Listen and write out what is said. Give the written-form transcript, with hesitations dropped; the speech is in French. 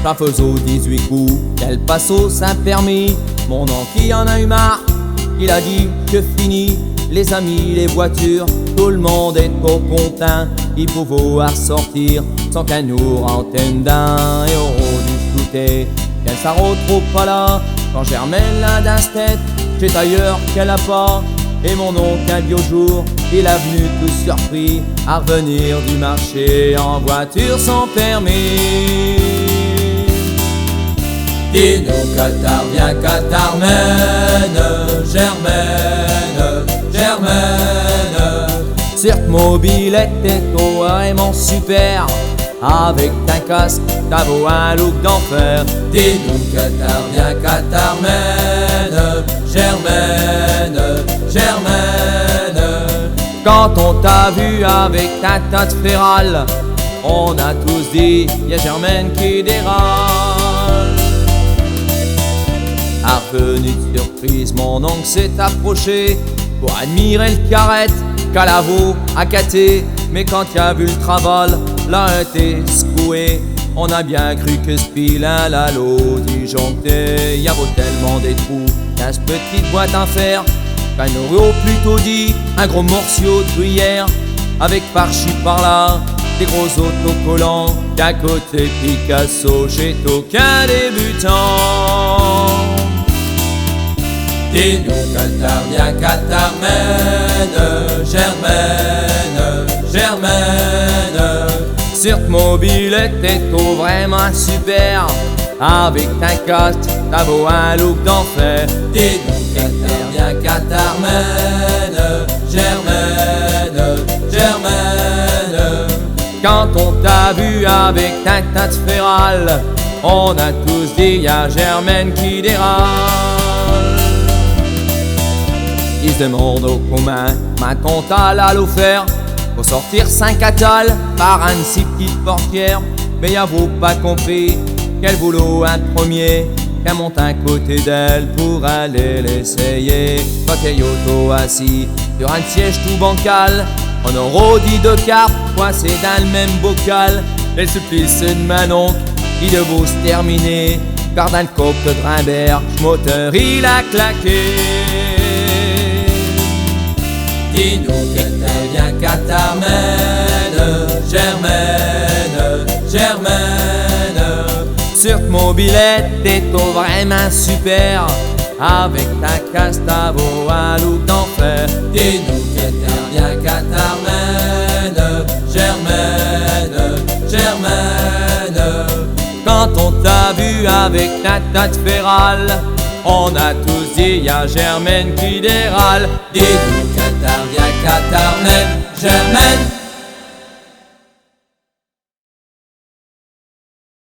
la faisais 18 coups, qu'elle passe au Saint-Permis. Mon oncle qui en a eu marre, il a dit que fini, les amis, les voitures, tout le monde est trop content. Il faut pouvoir sortir sans qu'elle nous rentaine d'un euro du flouté. Qu'elle s'en retrouve pas là, quand Germaine l'a d'instet, j'ai ailleurs qu'elle a pas. Et mon oncle un beau jour, il a venu tout surpris à revenir du marché en voiture sans permis. Dis-nous Qatar, viens Qatar mène, Germaine, Germaine. Cirque Mobilette est vraiment super, avec ta casque, t'as beau un look d'enfer. Dis-nous Qatar, viens Qatar mène, Germaine, Germaine. Quand on t'a vu avec ta tête férale, on a tous dit, y'a Germaine qui dérange. À revenu de surprise, mon oncle s'est approché pour admirer le carrette Calavo à Caté. Mais quand il a vu le travail, là été secoué. On a bien cru que ce pilin là l'eau disjoncté. Y a beau tellement des trous, 15 petites boîtes en fer, qu'on aurait plutôt dit un gros morceau de gruyère. Avec par-ci par-là des gros autocollants, qu'à côté Picasso chez aucun débutant. Dis-nous Qatar, viens Qatar mène, Germaine, Germaine. Cirque Mobilette est vraiment super, avec ta casque, t'as beau un look d'enfer. Dis-nous Qatar, viens Qatar mène, Germaine, Germaine. Quand on t'a vu avec ta tête férale, on a tous dit y'a Germaine qui dérange. Ils se demandent au commun, ma comptale à l'offert, faut sortir 5 attales par un de ces petites portières. Mais y'avoue pas compris quel boulot un premier, qu'elle monte un côté d'elle pour aller l'essayer. Côté auto assis sur un siège tout bancal, on aura dit de cartes coincées dans le même bocal. Et le supplice de Manon, il devait se terminer, car dans le coq de Drimbert, moteur il a claqué. Dis-nous Qatar, viens Qatar mène, Germaine, Germaine. Cirque Mobilette est vraiment super, avec ta casse, ta beau un look d'enfer. Dis-nous Qatar, viens Qatar mène, Germaine, Germaine. Quand on t'a vu avec ta tête férale, on a tous dit y'a Germaine qui dérâle. Dis-nous Qatar, viens Qatar mène.